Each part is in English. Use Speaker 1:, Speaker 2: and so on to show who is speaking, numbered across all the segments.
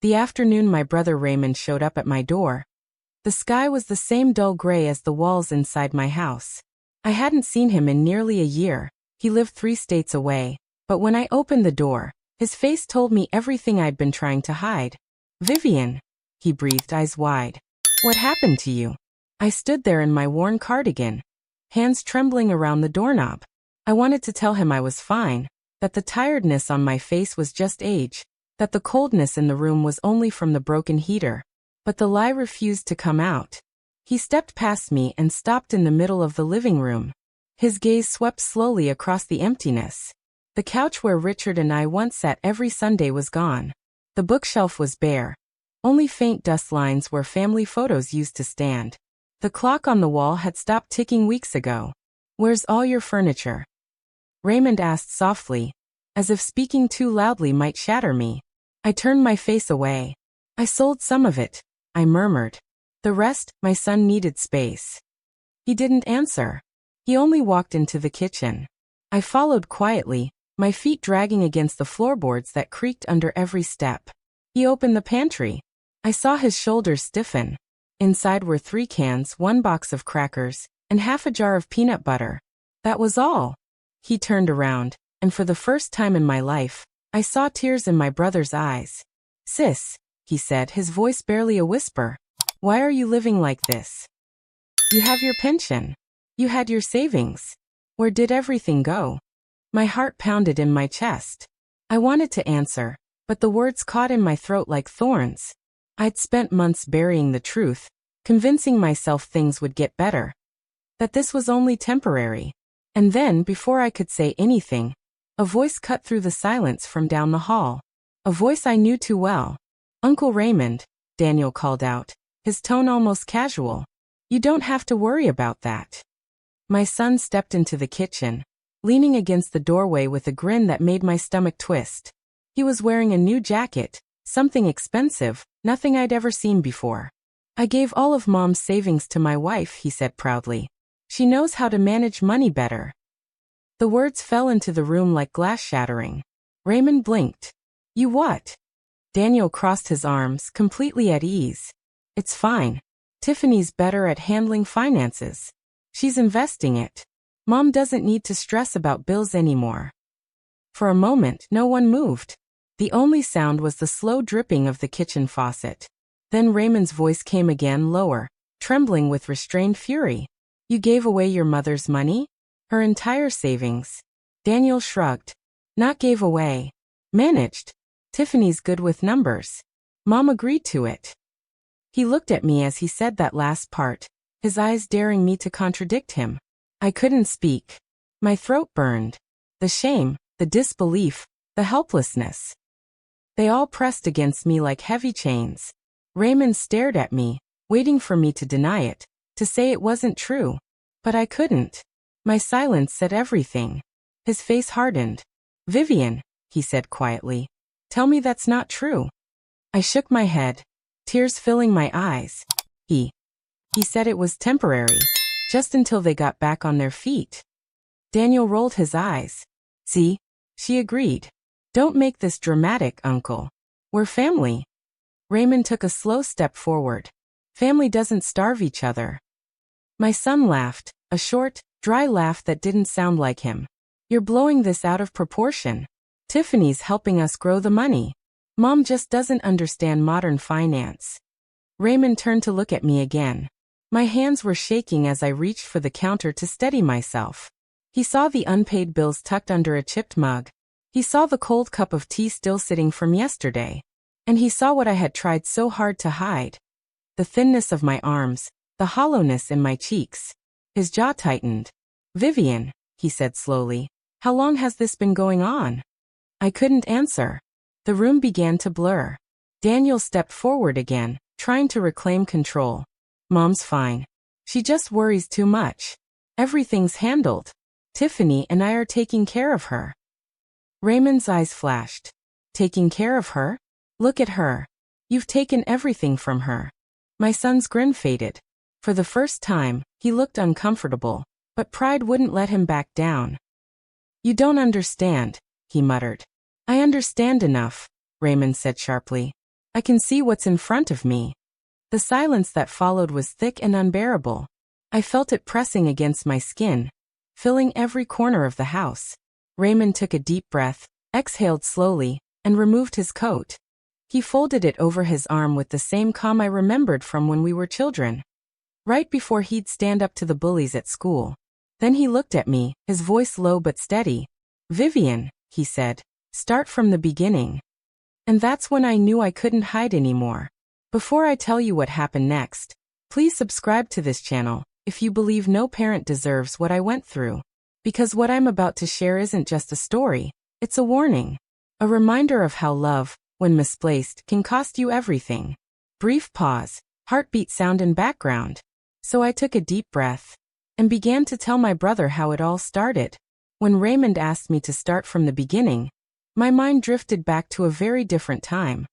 Speaker 1: The afternoon my brother Raymond showed up at my door. The sky was the same dull gray as the walls inside my house. I hadn't seen him in nearly a year. He lived 3 states away. But when I opened the door, his face told me everything I'd been trying to hide. "Vivian," he breathed, eyes wide. "What happened to you?" I stood there in my worn cardigan, hands trembling around the doorknob. I wanted to tell him I was fine, that the tiredness on my face was just age, that the coldness in the room was only from the broken heater. But the lie refused to come out. He stepped past me and stopped in the middle of the living room. His gaze swept slowly across the emptiness. The couch where Richard and I once sat every Sunday was gone. The bookshelf was bare. Only faint dust lines where family photos used to stand. The clock on the wall had stopped ticking weeks ago. "Where's all your furniture?" Raymond asked softly, as if speaking too loudly might shatter me. I turned my face away. "I sold some of it," I murmured. "The rest, my son needed space." He didn't answer. He only walked into the kitchen. I followed quietly, my feet dragging against the floorboards that creaked under every step. He opened the pantry. I saw his shoulders stiffen. Inside were 3 cans, 1 box of crackers, and half a jar of peanut butter. That was all. He turned around, and for the first time in my life, I saw tears in my brother's eyes. "Sis," he said, his voice barely a whisper, "why are you living like this? You have your pension. You had your savings. Where did everything go?" My heart pounded in my chest. I wanted to answer, but the words caught in my throat like thorns. I'd spent months burying the truth, convincing myself things would get better, that this was only temporary. And then, before I could say anything, a voice cut through the silence from down the hall. A voice I knew too well. "Uncle Raymond," Daniel called out, his tone almost casual. "You don't have to worry about that." My son stepped into the kitchen, leaning against the doorway with a grin that made my stomach twist. He was wearing a new jacket, something expensive, nothing I'd ever seen before. "I gave all of Mom's savings to my wife," he said proudly. "She knows how to manage money better." The words fell into the room like glass shattering. Raymond blinked. "You what?" Daniel crossed his arms, completely at ease. "It's fine. Tiffany's better at handling finances. She's investing it. Mom doesn't need to stress about bills anymore." For a moment, no one moved. The only sound was the slow dripping of the kitchen faucet. Then Raymond's voice came again, lower, trembling with restrained fury. "You gave away your mother's money? Her entire savings?" Daniel shrugged. "Not gave away. Managed. Tiffany's good with numbers. Mom agreed to it." He looked at me as he said that last part, his eyes daring me to contradict him. I couldn't speak. My throat burned. The shame, the disbelief, the helplessness. They all pressed against me like heavy chains. Raymond stared at me, waiting for me to deny it, to say it wasn't true. But I couldn't. My silence said everything. His face hardened. "Vivian," he said quietly, "tell me that's not true." I shook my head, tears filling my eyes. He said it was temporary, just until they got back on their feet. Daniel rolled his eyes. "See?" she agreed. "Don't make this dramatic, Uncle. We're family." Raymond took a slow step forward. "Family doesn't starve each other." My son laughed, a short, dry laugh that didn't sound like him. "You're blowing this out of proportion. Tiffany's helping us grow the money. Mom just doesn't understand modern finance." Raymond turned to look at me again. My hands were shaking as I reached for the counter to steady myself. He saw the unpaid bills tucked under a chipped mug. He saw the cold cup of tea still sitting from yesterday. And he saw what I had tried so hard to hide. The thinness of my arms, the hollowness in my cheeks. His jaw tightened. "Vivian," he said slowly, "how long has this been going on?" I couldn't answer. The room began to blur. Daniel stepped forward again, trying to reclaim control. "Mom's fine. She just worries too much. Everything's handled. Tiffany and I are taking care of her." Raymond's eyes flashed. "Taking care of her? Look at her. You've taken everything from her." My son's grin faded. For the first time, he looked uncomfortable, but pride wouldn't let him back down. "You don't understand," he muttered. "I understand enough," Raymond said sharply. I can see what's in front of me. The silence that followed was thick and unbearable. I felt it pressing against my skin, filling every corner of the house. Raymond took a deep breath, exhaled slowly, and removed his coat. He folded it over his arm with the same calm I remembered from when we were children, right before he'd stand up to the bullies at school. Then he looked at me, his voice low but steady. "Vivian," he said, "start from the beginning." And that's when I knew I couldn't hide anymore. Before I tell you what happened next, please subscribe to this channel if you believe no parent deserves what I went through. Because what I'm about to share isn't just a story, it's a warning. A reminder of how love, when misplaced, can cost you everything. Brief pause, heartbeat sound in background. So I took a deep breath and began to tell my brother how it all started. When Raymond asked me to start from the beginning, my mind drifted back to a very different time.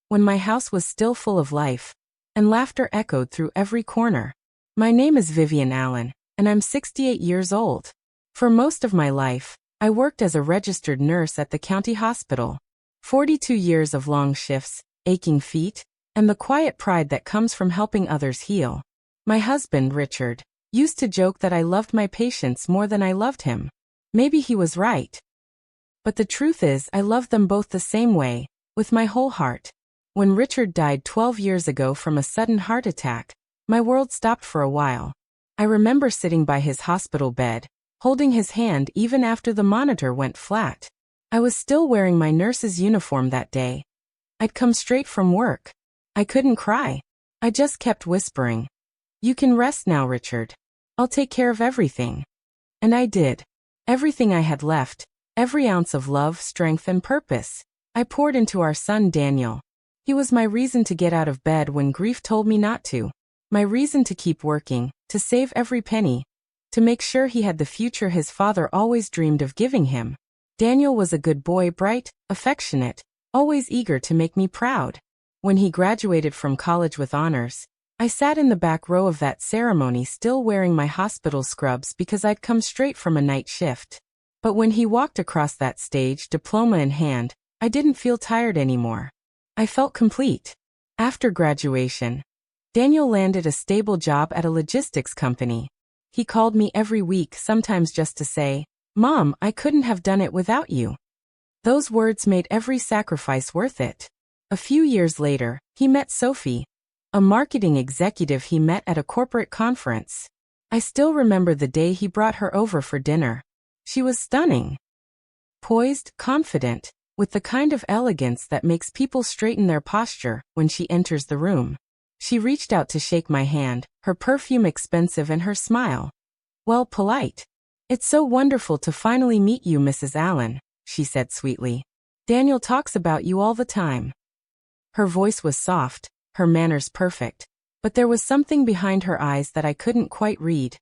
Speaker 1: When my house was still full of life, and laughter echoed through every corner. My name is Vivian Allen, and I'm 68 years old. For most of my life, I worked as a registered nurse at the county hospital. 42 years of long shifts, aching feet, and the quiet pride that comes from helping others heal. My husband, Richard, used to joke that I loved my patients more than I loved him. Maybe he was right. But the truth is, I loved them both the same way, with my whole heart. When Richard died 12 years ago from a sudden heart attack, my world stopped for a while. I remember sitting by his hospital bed, holding his hand even after the monitor went flat. I was still wearing my nurse's uniform that day. I'd come straight from work. I couldn't cry. I just kept whispering, "You can rest now, Richard. I'll take care of everything." And I did. Everything I had left, every ounce of love, strength, and purpose, I poured into our son Daniel. He was my reason to get out of bed when grief told me not to. My reason to keep working, to save every penny, to make sure he had the future his father always dreamed of giving him. Daniel was a good boy, bright, affectionate, always eager to make me proud. When he graduated from college with honors, I sat in the back row of that ceremony still wearing my hospital scrubs because I'd come straight from a night shift. But when he walked across that stage, diploma in hand, I didn't feel tired anymore. I felt complete. After graduation, Daniel landed a stable job at a logistics company. He called me every week, sometimes just to say, "Mom, I couldn't have done it without you." Those words made every sacrifice worth it. A few years later, he met Sophie, a marketing executive he met at a corporate conference. I still remember the day he brought her over for dinner. She was stunning. Poised, confident, with the kind of elegance that makes people straighten their posture when she enters the room. She reached out to shake my hand, her perfume expensive and her smile, well, polite. "It's so wonderful to finally meet you, Mrs. Allen," she said sweetly. "Daniel talks about you all the time." Her voice was soft, her manners perfect, but there was something behind her eyes that I couldn't quite read.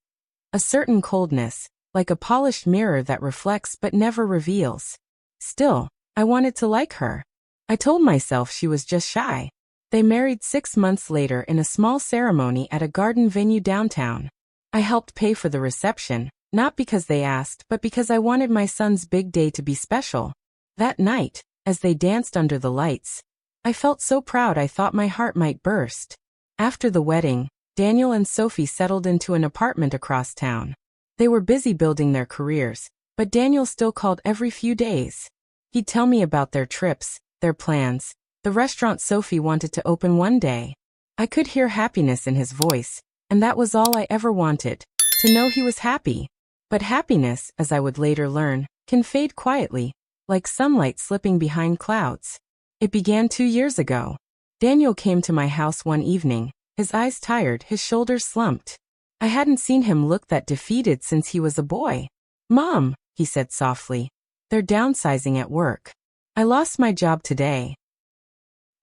Speaker 1: A certain coldness, like a polished mirror that reflects but never reveals. Still, I wanted to like her. I told myself she was just shy. They married 6 months later in a small ceremony at a garden venue downtown. I helped pay for the reception, not because they asked, but because I wanted my son's big day to be special. That night, as they danced under the lights, I felt so proud I thought my heart might burst. After the wedding, Daniel and Sophie settled into an apartment across town. They were busy building their careers, but Daniel still called every few days. He'd tell me about their trips, their plans, the restaurant Sophie wanted to open one day. I could hear happiness in his voice, and that was all I ever wanted, to know he was happy. But happiness, as I would later learn, can fade quietly, like sunlight slipping behind clouds. It began 2 years ago. Daniel came to my house one evening, his eyes tired, his shoulders slumped. I hadn't seen him look that defeated since he was a boy. "Mom," he said softly, "they're downsizing at work. I lost my job today."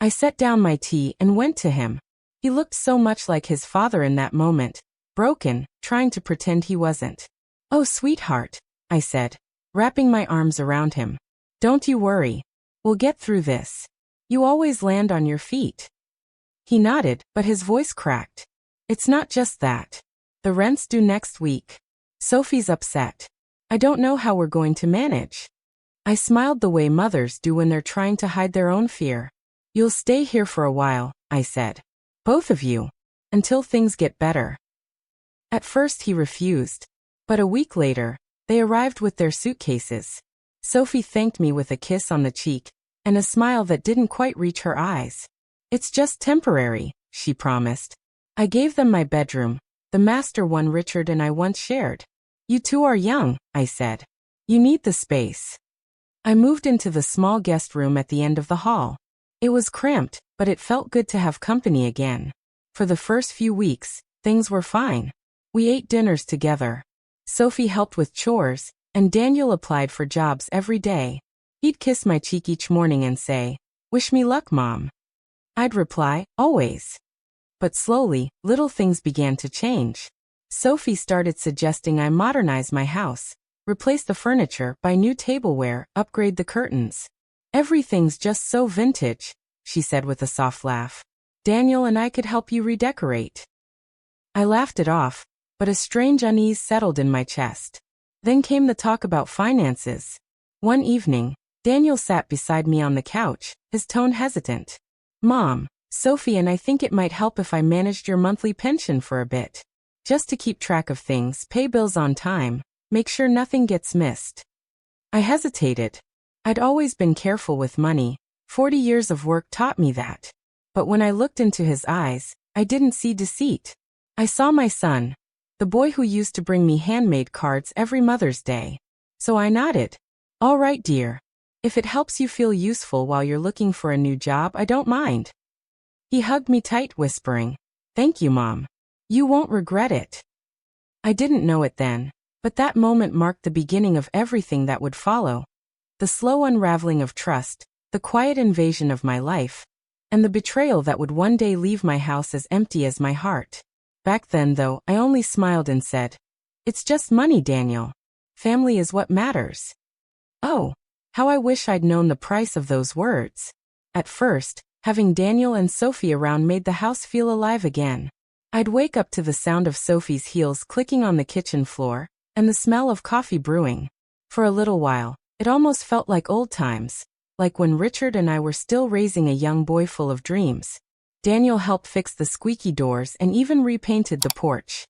Speaker 1: I set down my tea and went to him. He looked so much like his father in that moment, broken, trying to pretend he wasn't. "Oh, sweetheart," I said, wrapping my arms around him. "Don't you worry. We'll get through this. You always land on your feet." He nodded, but his voice cracked. "It's not just that. The rent's due next week. Sophie's upset. I don't know how we're going to manage." I smiled the way mothers do when they're trying to hide their own fear. You'll stay here for a while, I said. Both of you. Until things get better. At first he refused. But a week later, they arrived with their suitcases. Sophie thanked me with a kiss on the cheek, and a smile that didn't quite reach her eyes. It's just temporary, she promised. I gave them my bedroom, the master one Richard and I once shared. You two are young, I said. You need the space. I moved into the small guest room at the end of the hall. It was cramped, but it felt good to have company again. For the first few weeks, things were fine. We ate dinners together. Sophie helped with chores, and Daniel applied for jobs every day. He'd kiss my cheek each morning and say, "Wish me luck, Mom." I'd reply, "Always." But slowly, little things began to change. Sophie started suggesting I modernize my house, replace the furniture, buy new tableware, upgrade the curtains. Everything's just so vintage, she said with a soft laugh. Daniel and I could help you redecorate. I laughed it off, but a strange unease settled in my chest. Then came the talk about finances. One evening, Daniel sat beside me on the couch, his tone hesitant. "Mom, Sophie and I think it might help if I managed your monthly pension for a bit. Just to keep track of things, pay bills on time, make sure nothing gets missed." I hesitated. I'd always been careful with money. 40 years of work taught me that. But when I looked into his eyes, I didn't see deceit. I saw my son, the boy who used to bring me handmade cards every Mother's Day. So I nodded. "All right, dear. If it helps you feel useful while you're looking for a new job, I don't mind." He hugged me tight, whispering, "Thank you, Mom. You won't regret it." I didn't know it then, but that moment marked the beginning of everything that would follow. The slow unraveling of trust, the quiet invasion of my life, and the betrayal that would one day leave my house as empty as my heart. Back then, though, I only smiled and said, "It's just money, Daniel. Family is what matters." Oh, how I wish I'd known the price of those words. At first, having Daniel and Sophie around made the house feel alive again. I'd wake up to the sound of Sophie's heels clicking on the kitchen floor, and the smell of coffee brewing. For a little while, it almost felt like old times, like when Richard and I were still raising a young boy full of dreams. Daniel helped fix the squeaky doors and even repainted the porch.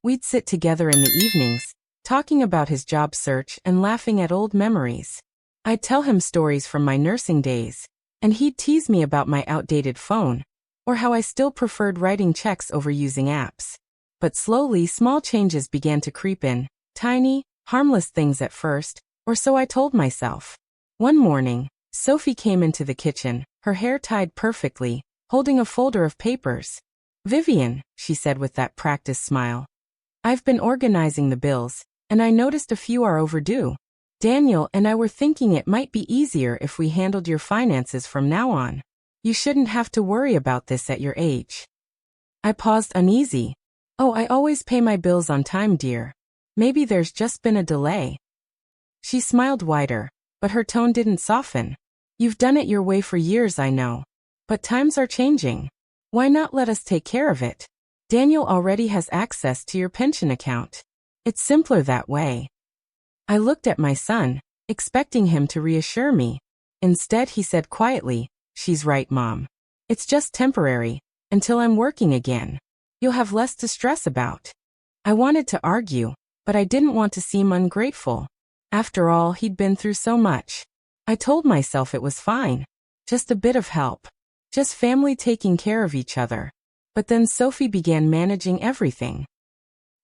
Speaker 1: We'd sit together in the evenings, talking about his job search and laughing at old memories. I'd tell him stories from my nursing days, and he'd tease me about my outdated phone, or how I still preferred writing checks over using apps. But slowly, small changes began to creep in, tiny, harmless things at first, or so I told myself. One morning, Sophie came into the kitchen, her hair tied perfectly, holding a folder of papers. "Vivian," she said with that practiced smile. "I've been organizing the bills, and I noticed a few are overdue. Daniel and I were thinking it might be easier if we handled your finances from now on. You shouldn't have to worry about this at your age." I paused uneasy. "Oh, I always pay my bills on time, dear. Maybe there's just been a delay." She smiled wider, but her tone didn't soften. "You've done it your way for years, I know. But times are changing. Why not let us take care of it? Daniel already has access to your pension account. It's simpler that way." I looked at my son, expecting him to reassure me. Instead, he said quietly, "She's right, Mom. It's just temporary, until I'm working again. You'll have less to stress about." I wanted to argue, but I didn't want to seem ungrateful. After all, he'd been through so much. I told myself it was fine. Just a bit of help. Just family taking care of each other. But then Sophie began managing everything.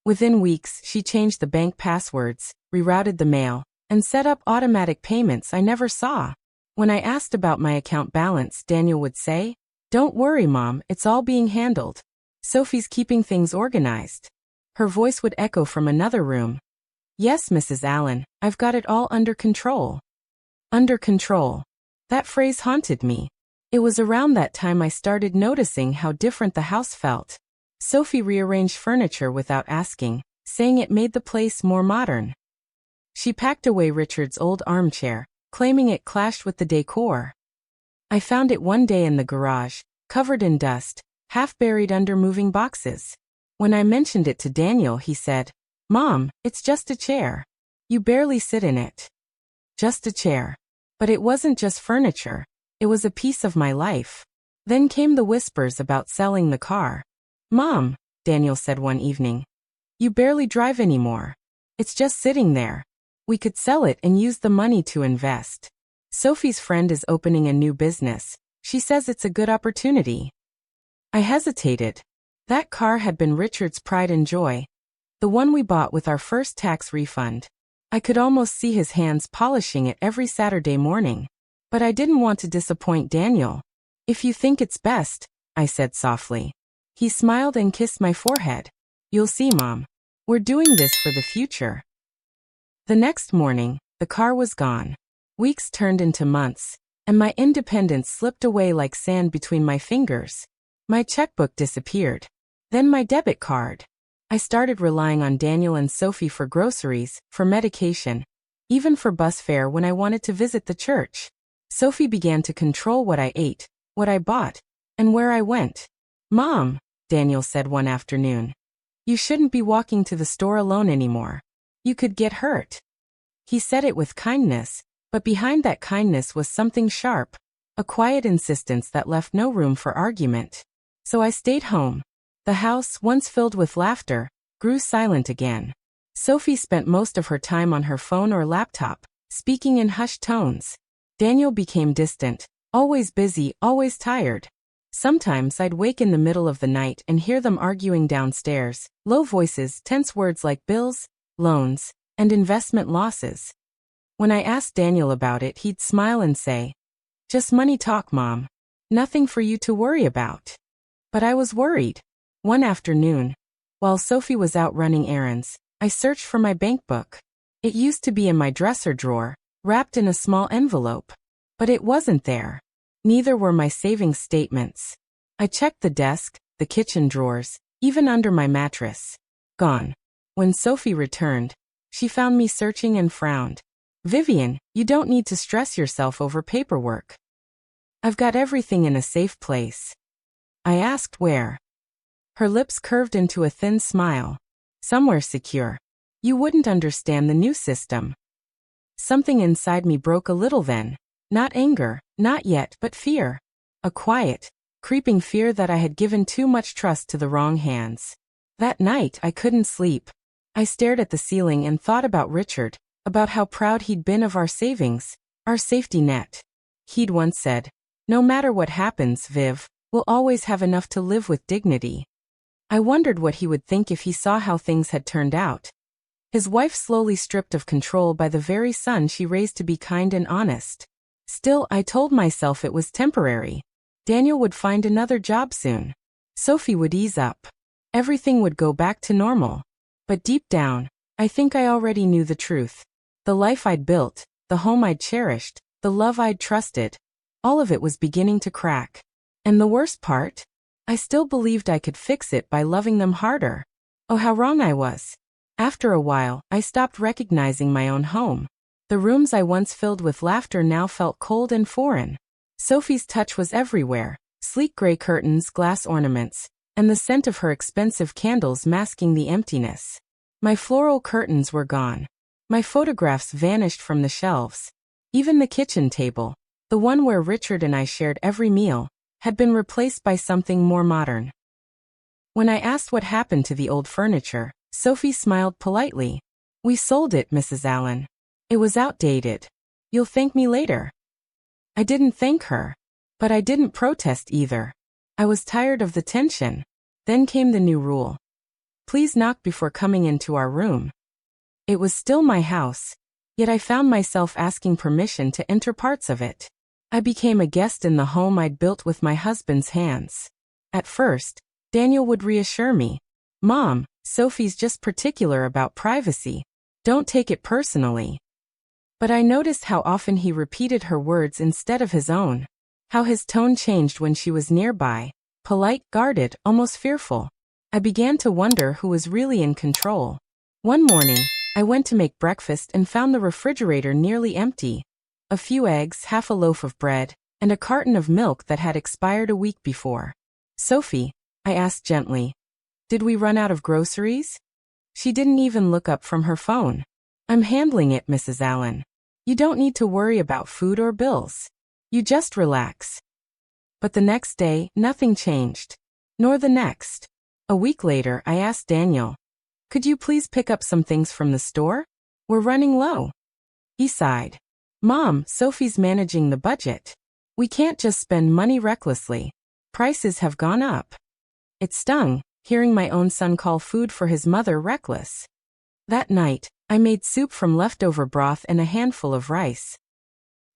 Speaker 1: Within weeks, she changed the bank passwords, rerouted the mail, and set up automatic payments I never saw. When I asked about my account balance, Daniel would say, "Don't worry, Mom, it's all being handled. Sophie's keeping things organized." Her voice would echo from another room. "Yes, Mrs. Allen, I've got it all under control." Under control. That phrase haunted me. It was around that time I started noticing how different the house felt. Sophie rearranged furniture without asking, saying it made the place more modern. She packed away Richard's old armchair, claiming it clashed with the decor. I found it one day in the garage, covered in dust, half buried under moving boxes. When I mentioned it to Daniel, he said, "Mom, it's just a chair. You barely sit in it." Just a chair. But it wasn't just furniture. It was a piece of my life. Then came the whispers about selling the car. "Mom," Daniel said one evening, "you barely drive anymore. It's just sitting there. We could sell it and use the money to invest. Sophie's friend is opening a new business. She says it's a good opportunity." I hesitated. That car had been Richard's pride and joy. The one we bought with our first tax refund. I could almost see his hands polishing it every Saturday morning. But I didn't want to disappoint Daniel. "If you think it's best," I said softly. He smiled and kissed my forehead. "You'll see, Mom. We're doing this for the future." The next morning, the car was gone. Weeks turned into months, and my independence slipped away like sand between my fingers. My checkbook disappeared. Then my debit card. I started relying on Daniel and Sophie for groceries, for medication, even for bus fare when I wanted to visit the church. Sophie began to control what I ate, what I bought, and where I went. "Mom," Daniel said one afternoon, "you shouldn't be walking to the store alone anymore. You could get hurt." He said it with kindness, but behind that kindness was something sharp, a quiet insistence that left no room for argument. So I stayed home. The house, once filled with laughter, grew silent again. Sophie spent most of her time on her phone or laptop, speaking in hushed tones. Daniel became distant, always busy, always tired. Sometimes I'd wake in the middle of the night and hear them arguing downstairs, low voices, tense words like bills, loans, and investment losses. When I asked Daniel about it, he'd smile and say, "Just money talk, Mom. Nothing for you to worry about." But I was worried. One afternoon, while Sophie was out running errands, I searched for my bank book. It used to be in my dresser drawer, wrapped in a small envelope. But it wasn't there. Neither were my savings statements. I checked the desk, the kitchen drawers, even under my mattress. Gone. When Sophie returned, she found me searching and frowned. "Vivian, you don't need to stress yourself over paperwork. I've got everything in a safe place." I asked where. Her lips curved into a thin smile. "Somewhere secure. You wouldn't understand the new system." Something inside me broke a little then. Not anger, not yet, but fear. A quiet, creeping fear that I had given too much trust to the wrong hands. That night I couldn't sleep. I stared at the ceiling and thought about Richard, about how proud he'd been of our savings, our safety net. He'd once said, "No matter what happens, Viv, we'll always have enough to live with dignity." I wondered what he would think if he saw how things had turned out. His wife slowly stripped of control by the very son she raised to be kind and honest. Still, I told myself it was temporary. Daniel would find another job soon. Sophie would ease up. Everything would go back to normal. But deep down, I think I already knew the truth. The life I'd built, the home I'd cherished, the love I'd trusted, all of it was beginning to crack. And the worst part? I still believed I could fix it by loving them harder. Oh, how wrong I was. After a while, I stopped recognizing my own home. The rooms I once filled with laughter now felt cold and foreign. Sophie's touch was everywhere, sleek gray curtains, glass ornaments, and the scent of her expensive candles masking the emptiness. My floral curtains were gone. My photographs vanished from the shelves. Even the kitchen table, the one where Richard and I shared every meal, had been replaced by something more modern. When I asked what happened to the old furniture, Sophie smiled politely. "We sold it, Mrs. Allen. It was outdated. You'll thank me later." I didn't thank her. But I didn't protest either. I was tired of the tension. Then came the new rule. Please knock before coming into our room. It was still my house, yet I found myself asking permission to enter parts of it. I became a guest in the home I'd built with my husband's hands. At first, Daniel would reassure me. "Mom, Sophie's just particular about privacy. Don't take it personally." But I noticed how often he repeated her words instead of his own. How his tone changed when she was nearby, polite, guarded, almost fearful. I began to wonder who was really in control. One morning, I went to make breakfast and found the refrigerator nearly empty. A few eggs, half a loaf of bread, and a carton of milk that had expired a week before. "Sophie," I asked gently, "did we run out of groceries?" She didn't even look up from her phone. "I'm handling it, Mrs. Allen. You don't need to worry about food or bills. You just relax. But the next day, nothing changed. Nor the next. A week later, I asked Daniel, "Could you please pick up some things from the store? We're running low." He sighed. "Mom, Sophie's managing the budget. We can't just spend money recklessly. Prices have gone up." It stung, hearing my own son call food for his mother reckless. That night, I made soup from leftover broth and a handful of rice.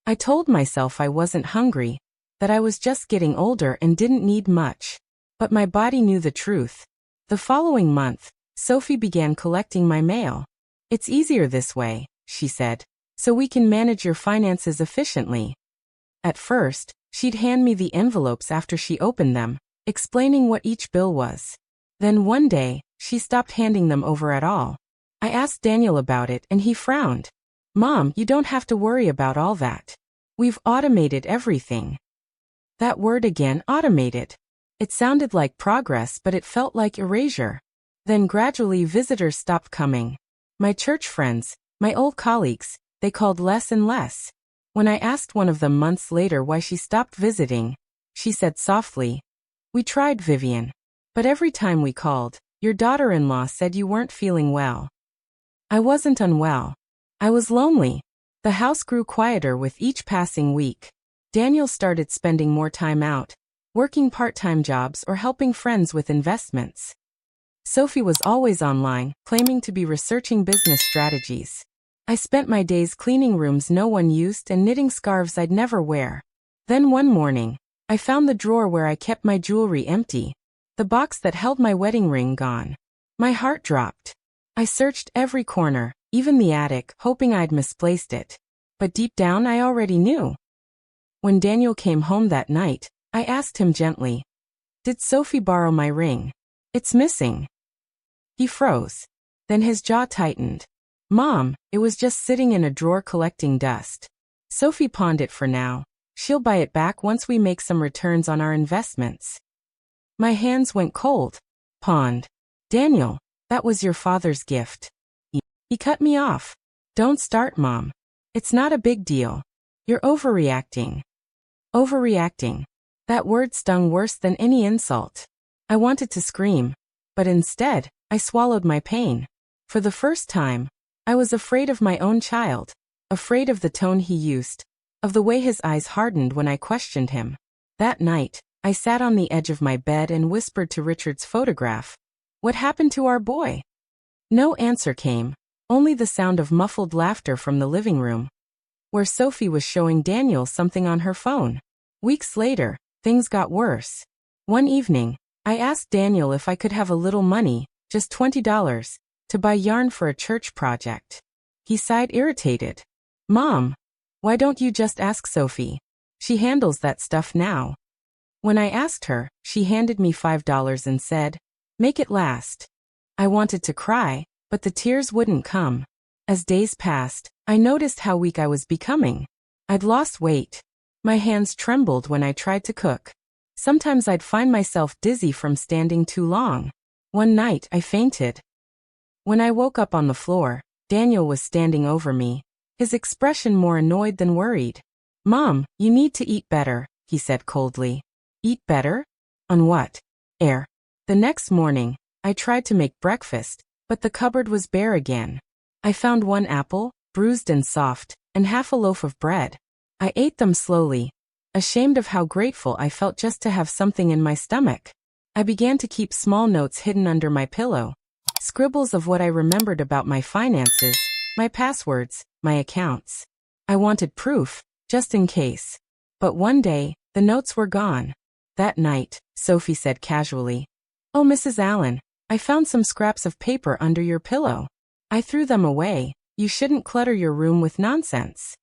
Speaker 1: I told myself I wasn't hungry, that I was just getting older and didn't need much. But my body knew the truth. The following month, Sophie began collecting my mail. "It's easier this way," she said, "so we can manage your finances efficiently." At first, she'd hand me the envelopes after she opened them, explaining what each bill was. Then one day, she stopped handing them over at all. I asked Daniel about it and he frowned. "Mom, you don't have to worry about all that. We've automated everything." That word again, automated. It sounded like progress, but it felt like erasure. Then gradually visitors stopped coming. My church friends, my old colleagues, they called less and less. When I asked one of them months later why she stopped visiting, she said softly, "We tried, Vivian. But every time we called, your daughter-in-law said you weren't feeling well." I wasn't unwell. I was lonely. The house grew quieter with each passing week. Daniel started spending more time out, working part-time jobs or helping friends with investments. Sophie was always online, claiming to be researching business strategies. I spent my days cleaning rooms no one used and knitting scarves I'd never wear. Then one morning, I found the drawer where I kept my jewelry empty, the box that held my wedding ring gone. My heart dropped. I searched every corner, even the attic, hoping I'd misplaced it. But deep down I already knew. When Daniel came home that night, I asked him gently, "Did Sophie borrow my ring? It's missing." He froze. Then his jaw tightened. "Mom, it was just sitting in a drawer collecting dust. Sophie pawned it for now. She'll buy it back once we make some returns on our investments." My hands went cold. "Pawned? Daniel, that was your father's gift." He cut me off. "Don't start, Mom. It's not a big deal. You're overreacting." Overreacting. That word stung worse than any insult. I wanted to scream, but instead, I swallowed my pain. For the first time, I was afraid of my own child, afraid of the tone he used, of the way his eyes hardened when I questioned him. That night, I sat on the edge of my bed and whispered to Richard's photograph, "What happened to our boy?" No answer came, only the sound of muffled laughter from the living room, where Sophie was showing Daniel something on her phone. Weeks later, things got worse. One evening, I asked Daniel if I could have a little money, just $20, to buy yarn for a church project. He sighed irritated. "Mom, why don't you just ask Sophie? She handles that stuff now." When I asked her, she handed me $5 and said, "Make it last." I wanted to cry, but the tears wouldn't come. As days passed, I noticed how weak I was becoming. I'd lost weight. My hands trembled when I tried to cook. Sometimes I'd find myself dizzy from standing too long. One night, I fainted. When I woke up on the floor, Daniel was standing over me, his expression more annoyed than worried. "Mom, you need to eat better," he said coldly. "Eat better? On what? Air." The next morning, I tried to make breakfast, but the cupboard was bare again. I found one apple, bruised and soft, and half a loaf of bread. I ate them slowly, ashamed of how grateful I felt just to have something in my stomach. I began to keep small notes hidden under my pillow, scribbles of what I remembered about my finances, my passwords, my accounts. I wanted proof, just in case. But one day, the notes were gone. That night, Sophie said casually, "Oh, Mrs. Allen, I found some scraps of paper under your pillow. I threw them away. You shouldn't clutter your room with nonsense."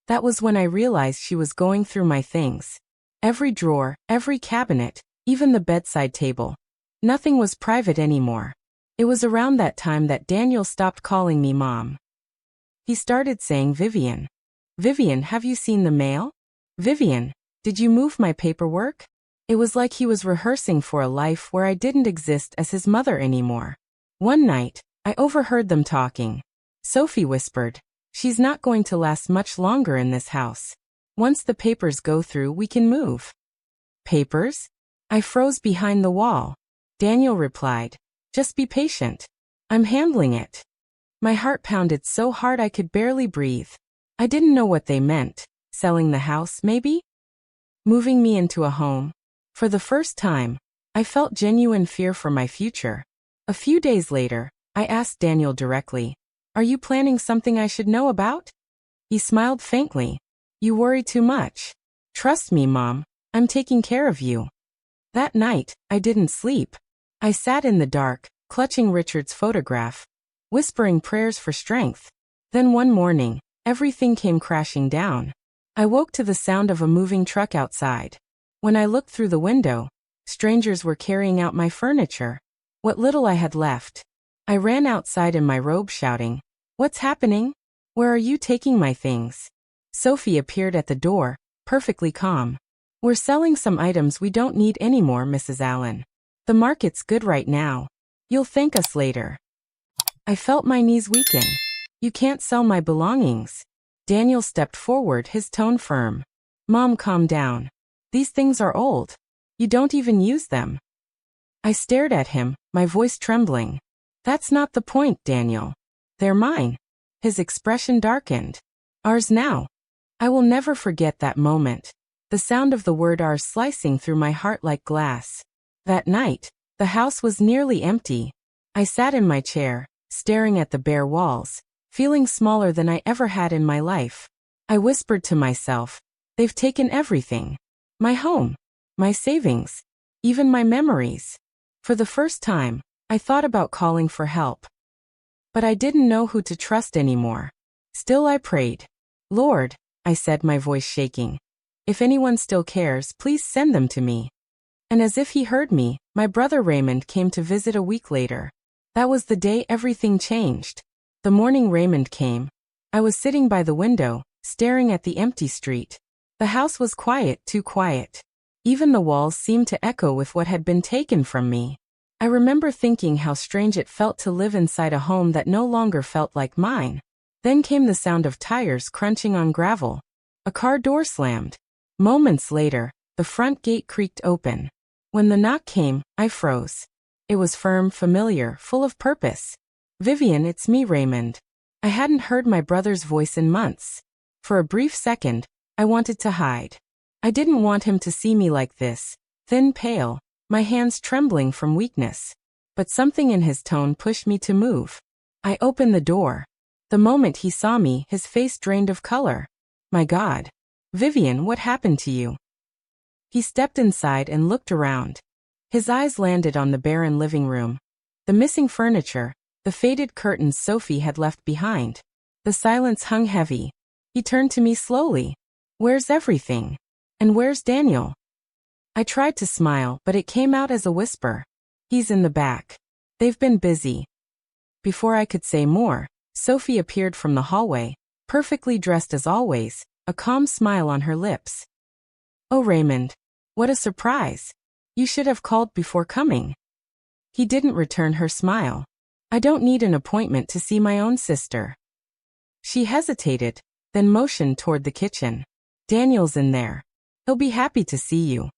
Speaker 1: That was when I realized she was going through my things. Every drawer, every cabinet, even the bedside table. Nothing was private anymore. It was around that time that Daniel stopped calling me Mom. He started saying Vivian. "Vivian, have you seen the mail? Vivian, did you move my paperwork?" It was like he was rehearsing for a life where I didn't exist as his mother anymore. One night, I overheard them talking. Sophie whispered, "She's not going to last much longer in this house." Once the papers go through, we can move. Papers? I froze behind the wall. Daniel replied, just be patient. I'm handling it. My heart pounded so hard I could barely breathe. I didn't know what they meant. Selling the house, maybe? Moving me into a home. For the first time, I felt genuine fear for my future. A few days later, I asked Daniel directly, are you planning something I should know about? He smiled faintly. You worry too much. Trust me, Mom. I'm taking care of you. That night, I didn't sleep. I sat in the dark, clutching Richard's photograph, whispering prayers for strength. Then one morning, everything came crashing down. I woke to the sound of a moving truck outside. When I looked through the window, strangers were carrying out my furniture. What little I had left. I ran outside in my robe shouting, what's happening? Where are you taking my things? Sophie appeared at the door, perfectly calm. We're selling some items we don't need anymore, Mrs. Allen. The market's good right now. You'll thank us later. I felt my knees weaken. You can't sell my belongings. Daniel stepped forward, his tone firm. Mom, calm down. These things are old. You don't even use them. I stared at him, my voice trembling. That's not the point, Daniel. They're mine. His expression darkened. Ours now. I will never forget that moment. The sound of the word ours slicing through my heart like glass. That night, the house was nearly empty. I sat in my chair, staring at the bare walls, feeling smaller than I ever had in my life. I whispered to myself, they've taken everything. My home, my savings, even my memories. For the first time, I thought about calling for help. But I didn't know who to trust anymore. Still I prayed. Lord, I said, my voice shaking. If anyone still cares, please send them to me. And as if he heard me, my brother Raymond came to visit a week later. That was the day everything changed. The morning Raymond came. I was sitting by the window, staring at the empty street. The house was quiet, too quiet. Even the walls seemed to echo with what had been taken from me. I remember thinking how strange it felt to live inside a home that no longer felt like mine. Then came the sound of tires crunching on gravel. A car door slammed. Moments later, the front gate creaked open. When the knock came, I froze. It was firm, familiar, full of purpose. Vivian, it's me, Raymond. I hadn't heard my brother's voice in months. For a brief second, I wanted to hide. I didn't want him to see me like this, thin, pale, my hands trembling from weakness. But something in his tone pushed me to move. I opened the door. The moment he saw me, his face drained of color. My God. Vivian, what happened to you? He stepped inside and looked around. His eyes landed on the barren living room. The missing furniture, the faded curtains Sophie had left behind. The silence hung heavy. He turned to me slowly. Where's everything? And where's Daniel? I tried to smile, but it came out as a whisper. He's in the back. They've been busy. Before I could say more, Sophie appeared from the hallway, perfectly dressed as always, a calm smile on her lips. Oh, Raymond. What a surprise. You should have called before coming. He didn't return her smile. I don't need an appointment to see my own sister. She hesitated, then motioned toward the kitchen. Daniel's in there. He'll be happy to see you.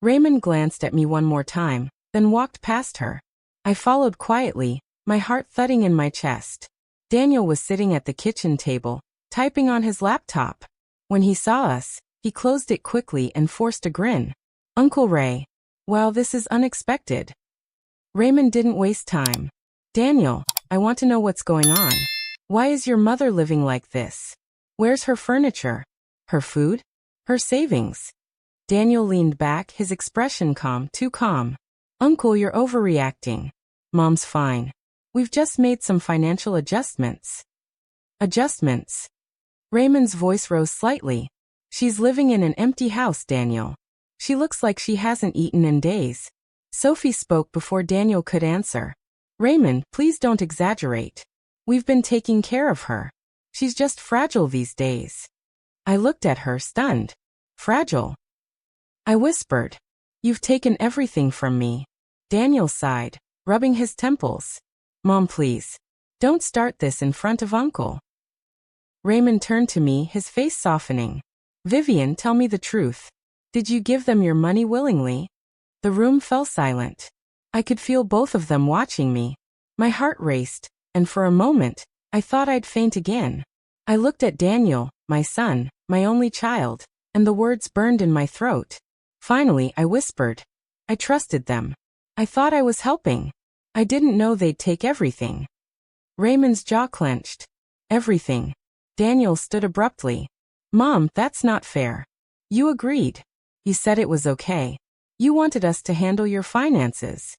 Speaker 1: Raymond glanced at me one more time, then walked past her. I followed quietly, my heart thudding in my chest. Daniel was sitting at the kitchen table, typing on his laptop. When he saw us, he closed it quickly and forced a grin. Uncle Ray. Well, this is unexpected. Raymond didn't waste time. Daniel, I want to know what's going on. Why is your mother living like this? Where's her furniture? Her food? Her savings? Daniel leaned back, his expression calm, too calm. Uncle, you're overreacting. Mom's fine. We've just made some financial adjustments. Adjustments? Raymond's voice rose slightly. She's living in an empty house, Daniel. She looks like she hasn't eaten in days. Sophie spoke before Daniel could answer. Raymond, please don't exaggerate. We've been taking care of her. She's just fragile these days. I looked at her, stunned. Fragile? I whispered. You've taken everything from me. Daniel sighed, rubbing his temples. Mom, please. Don't start this in front of Uncle. Raymond turned to me, his face softening. Vivian, tell me the truth. Did you give them your money willingly? The room fell silent. I could feel both of them watching me. My heart raced, and for a moment, I thought I'd faint again. I looked at Daniel, my son, my only child, and the words burned in my throat. Finally, I whispered. I trusted them. I thought I was helping. I didn't know they'd take everything. Raymond's jaw clenched. Everything. Daniel stood abruptly. Mom, that's not fair. You agreed. You said it was okay. You wanted us to handle your finances.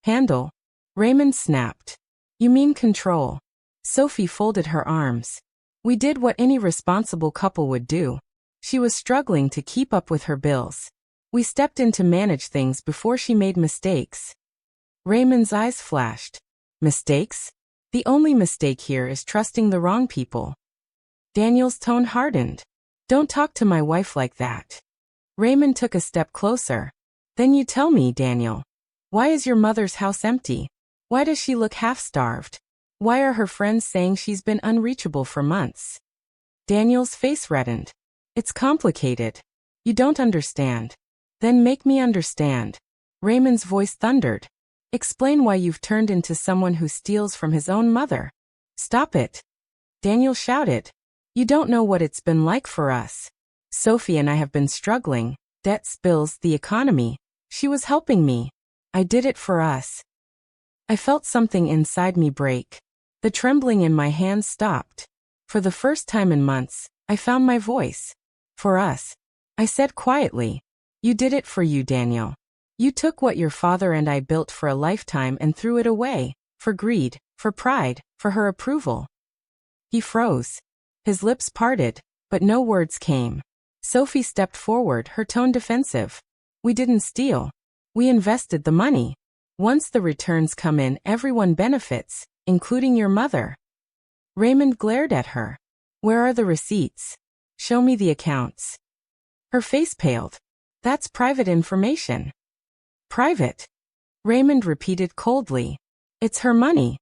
Speaker 1: Handle? Raymond snapped. You mean control. Sophie folded her arms. We did what any responsible couple would do. She was struggling to keep up with her bills. We stepped in to manage things before she made mistakes. Raymond's eyes flashed. Mistakes? The only mistake here is trusting the wrong people. Daniel's tone hardened. Don't talk to my wife like that. Raymond took a step closer. Then you tell me, Daniel. Why is your mother's house empty? Why does she look half-starved? Why are her friends saying she's been unreachable for months? Daniel's face reddened. It's complicated. You don't understand. Then make me understand. Raymond's voice thundered. Explain why you've turned into someone who steals from his own mother. Stop it. Daniel shouted. You don't know what it's been like for us. Sophie and I have been struggling. Debts, bills, the economy. She was helping me. I did it for us. I felt something inside me break. The trembling in my hands stopped. For the first time in months, I found my voice. For us. I said quietly. You did it for you, Daniel. You took what your father and I built for a lifetime and threw it away. For greed, for pride, for her approval. He froze. His lips parted, but no words came. Sophie stepped forward, her tone defensive. We didn't steal. We invested the money. Once the returns come in, everyone benefits, including your mother. Raymond glared at her. Where are the receipts? Show me the accounts. Her face paled. That's private information. Private? Raymond repeated coldly. It's her money.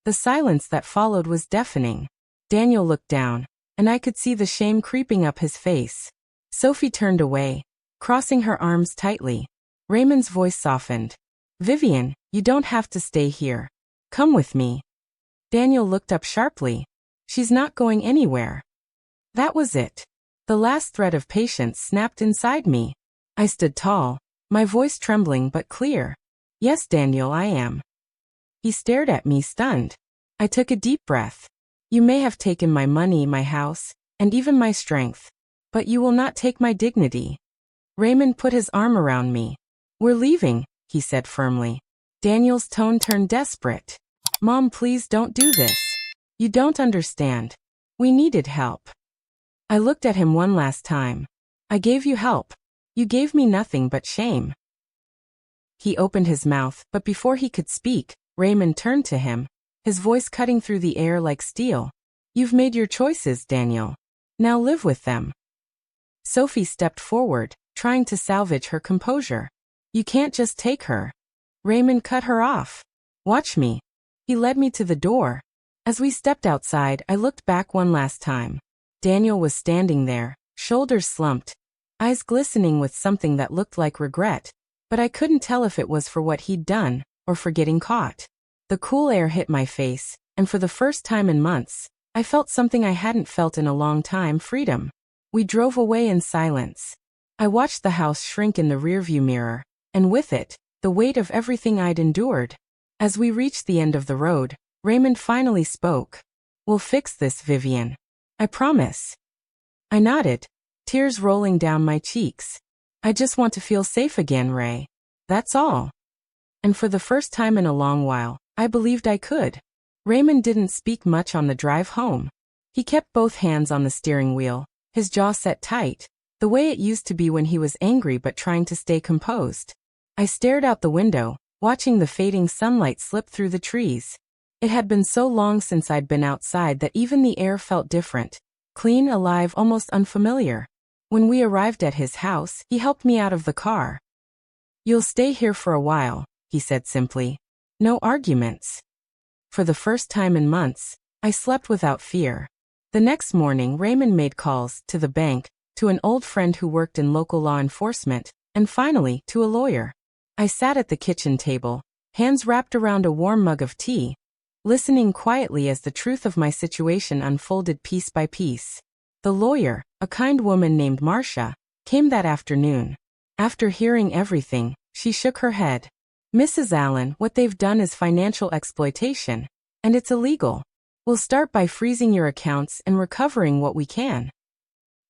Speaker 1: The silence that followed was deafening. Daniel looked down, and I could see the shame creeping up his face. Sophie turned away, crossing her arms tightly. Raymond's voice softened. Vivian, you don't have to stay here. Come with me. Daniel looked up sharply. She's not going anywhere. That was it. The last thread of patience snapped inside me. I stood tall, my voice trembling but clear. Yes, Daniel, I am. He stared at me, stunned. I took a deep breath. You may have taken my money, my house, and even my strength, but you will not take my dignity. Raymond put his arm around me. We're leaving, he said firmly. Daniel's tone turned desperate. Mom, please don't do this. You don't understand. We needed help. I looked at him one last time. I gave you help. You gave me nothing but shame. He opened his mouth, but before he could speak, Raymond turned to him, his voice cutting through the air like steel. You've made your choices, Daniel. Now live with them. Sophie stepped forward, trying to salvage her composure. You can't just take her. Raymond cut her off. Watch me. He led me to the door. As we stepped outside, I looked back one last time. Daniel was standing there, shoulders slumped, eyes glistening with something that looked like regret, but I couldn't tell if it was for what he'd done, or for getting caught. The cool air hit my face, and for the first time in months, I felt something I hadn't felt in a long time, freedom. We drove away in silence. I watched the house shrink in the rearview mirror, and with it, the weight of everything I'd endured. As we reached the end of the road, Raymond finally spoke. We'll fix this, Vivian. I promise. I nodded, tears rolling down my cheeks. I just want to feel safe again, Ray. That's all. And for the first time in a long while, I believed I could. Raymond didn't speak much on the drive home. He kept both hands on the steering wheel, his jaw set tight, the way it used to be when he was angry but trying to stay composed. I stared out the window, watching the fading sunlight slip through the trees. It had been so long since I'd been outside that even the air felt different, clean, alive, almost unfamiliar. When we arrived at his house, he helped me out of the car. You'll stay here for a while, he said simply. No arguments. For the first time in months, I slept without fear. The next morning, Raymond made calls to the bank, to an old friend who worked in local law enforcement, and finally, to a lawyer. I sat at the kitchen table, hands wrapped around a warm mug of tea, listening quietly as the truth of my situation unfolded piece by piece. The lawyer, a kind woman named Marcia, came that afternoon. After hearing everything, she shook her head. "Mrs. Allen, what they've done is financial exploitation, and it's illegal. We'll start by freezing your accounts and recovering what we can."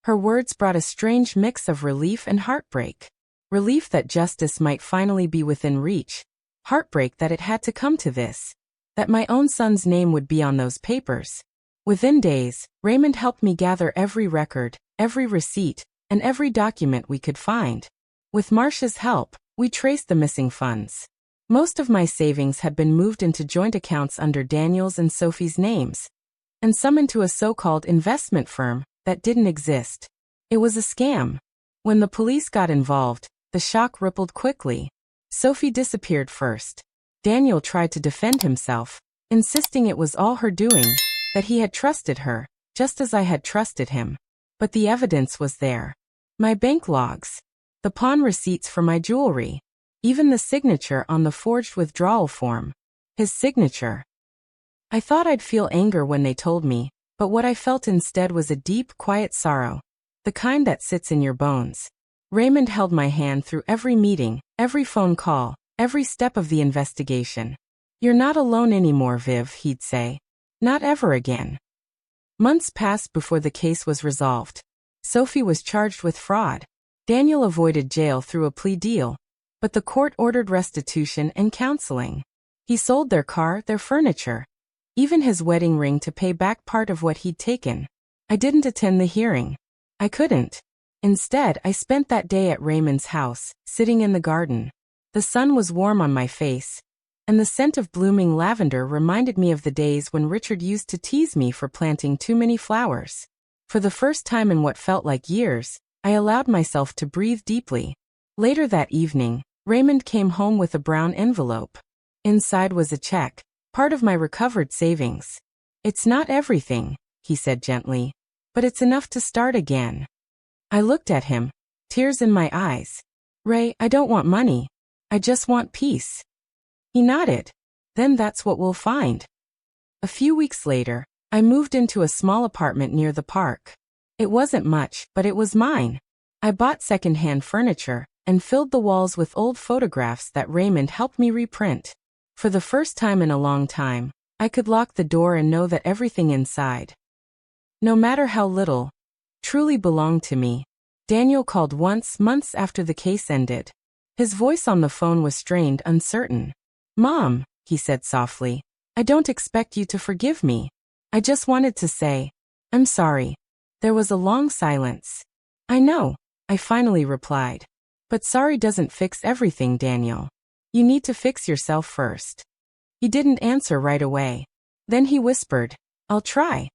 Speaker 1: Her words brought a strange mix of relief and heartbreak. Relief that justice might finally be within reach. Heartbreak that it had to come to this. That my own son's name would be on those papers. Within days, Raymond helped me gather every record, every receipt, and every document we could find. With Marcia's help, we traced the missing funds. Most of my savings had been moved into joint accounts under Daniel's and Sophie's names, and some into a so-called investment firm that didn't exist. It was a scam. When the police got involved, the shock rippled quickly. Sophie disappeared first. Daniel tried to defend himself, insisting it was all her doing, that he had trusted her, just as I had trusted him. But the evidence was there. My bank logs, the pawn receipts for my jewelry, even the signature on the forged withdrawal form. His signature. I thought I'd feel anger when they told me, but what I felt instead was a deep, quiet sorrow, the kind that sits in your bones. Raymond held my hand through every meeting, every phone call, every step of the investigation. "You're not alone anymore, Viv," he'd say. "Not ever again." Months passed before the case was resolved. Sophie was charged with fraud. Daniel avoided jail through a plea deal, but the court ordered restitution and counseling. He sold their car, their furniture, even his wedding ring to pay back part of what he'd taken. I didn't attend the hearing. I couldn't. Instead, I spent that day at Raymond's house, sitting in the garden. The sun was warm on my face, and the scent of blooming lavender reminded me of the days when Richard used to tease me for planting too many flowers. For the first time in what felt like years, I allowed myself to breathe deeply. Later that evening, Raymond came home with a brown envelope. Inside was a check, part of my recovered savings. "It's not everything," he said gently, "but it's enough to start again." I looked at him, tears in my eyes. "Ray, I don't want money. I just want peace." He nodded. "Then that's what we'll find." A few weeks later, I moved into a small apartment near the park. It wasn't much, but it was mine. I bought secondhand furniture and filled the walls with old photographs that Raymond helped me reprint. For the first time in a long time, I could lock the door and know that everything inside, no matter how little, truly belonged to me. Daniel called once, months after the case ended. His voice on the phone was strained, uncertain. "Mom," he said softly, "I don't expect you to forgive me. I just wanted to say, I'm sorry." There was a long silence. "I know," I finally replied. "But sorry doesn't fix everything, Daniel. You need to fix yourself first." He didn't answer right away. Then he whispered, "I'll try."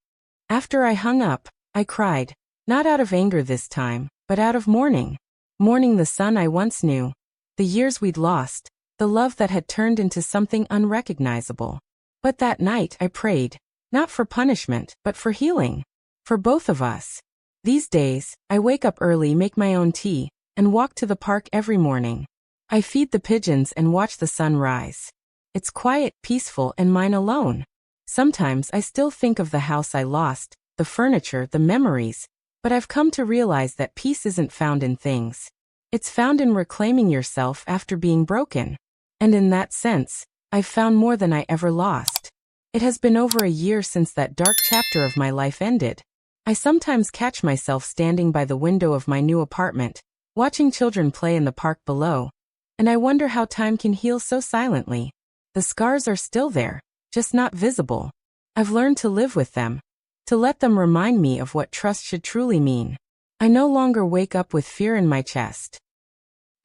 Speaker 1: After I hung up, I cried, not out of anger this time, but out of mourning. Mourning the son I once knew, the years we'd lost, the love that had turned into something unrecognizable. But that night I prayed, not for punishment, but for healing. For both of us. These days, I wake up early, make my own tea, and walk to the park every morning. I feed the pigeons and watch the sun rise. It's quiet, peaceful, and mine alone. Sometimes I still think of the house I lost, the furniture, the memories, but I've come to realize that peace isn't found in things. It's found in reclaiming yourself after being broken. And in that sense, I've found more than I ever lost. It has been over a year since that dark chapter of my life ended. I sometimes catch myself standing by the window of my new apartment, watching children play in the park below, and I wonder how time can heal so silently. The scars are still there, just not visible. I've learned to live with them, to let them remind me of what trust should truly mean. I no longer wake up with fear in my chest.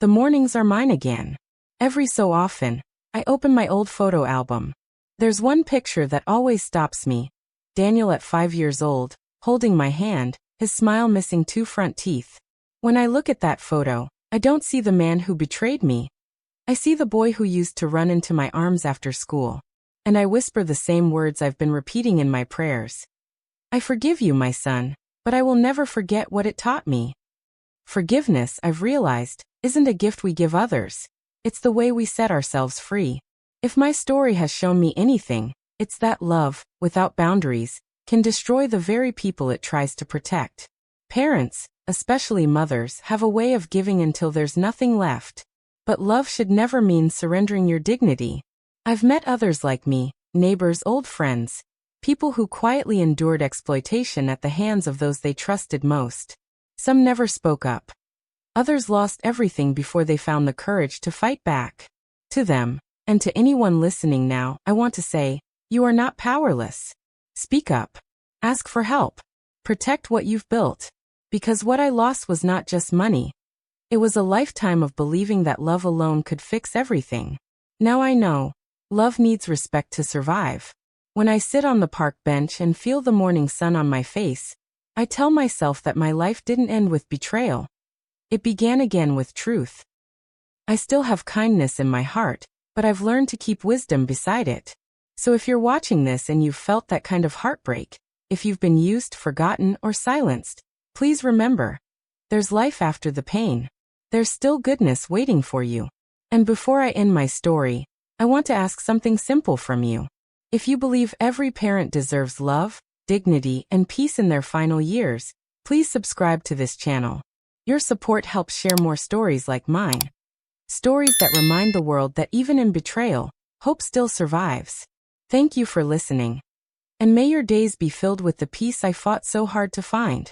Speaker 1: The mornings are mine again. Every so often, I open my old photo album. There's one picture that always stops me. Daniel at 5 years old, holding my hand, his smile missing 2 front teeth. When I look at that photo, I don't see the man who betrayed me. I see the boy who used to run into my arms after school. And I whisper the same words I've been repeating in my prayers. "I forgive you, my son, but I will never forget what it taught me. Forgiveness, I've realized, isn't a gift we give others. It's the way we set ourselves free. If my story has shown me anything, it's that love, without boundaries, can destroy the very people it tries to protect. Parents, especially mothers, have a way of giving until there's nothing left. But love should never mean surrendering your dignity. I've met others like me, neighbors, old friends, people who quietly endured exploitation at the hands of those they trusted most. Some never spoke up. Others lost everything before they found the courage to fight back. To them, and to anyone listening now, I want to say, you are not powerless. Speak up. Ask for help. Protect what you've built. Because what I lost was not just money. It was a lifetime of believing that love alone could fix everything. Now I know, love needs respect to survive. When I sit on the park bench and feel the morning sun on my face, I tell myself that my life didn't end with betrayal. It began again with truth. I still have kindness in my heart, but I've learned to keep wisdom beside it. So if you're watching this and you've felt that kind of heartbreak, if you've been used, forgotten, or silenced, please remember, there's life after the pain. There's still goodness waiting for you. And before I end my story, I want to ask something simple from you. If you believe every parent deserves love, dignity, and peace in their final years, please subscribe to this channel. Your support helps share more stories like mine. Stories that remind the world that even in betrayal, hope still survives. Thank you for listening. And may your days be filled with the peace I fought so hard to find.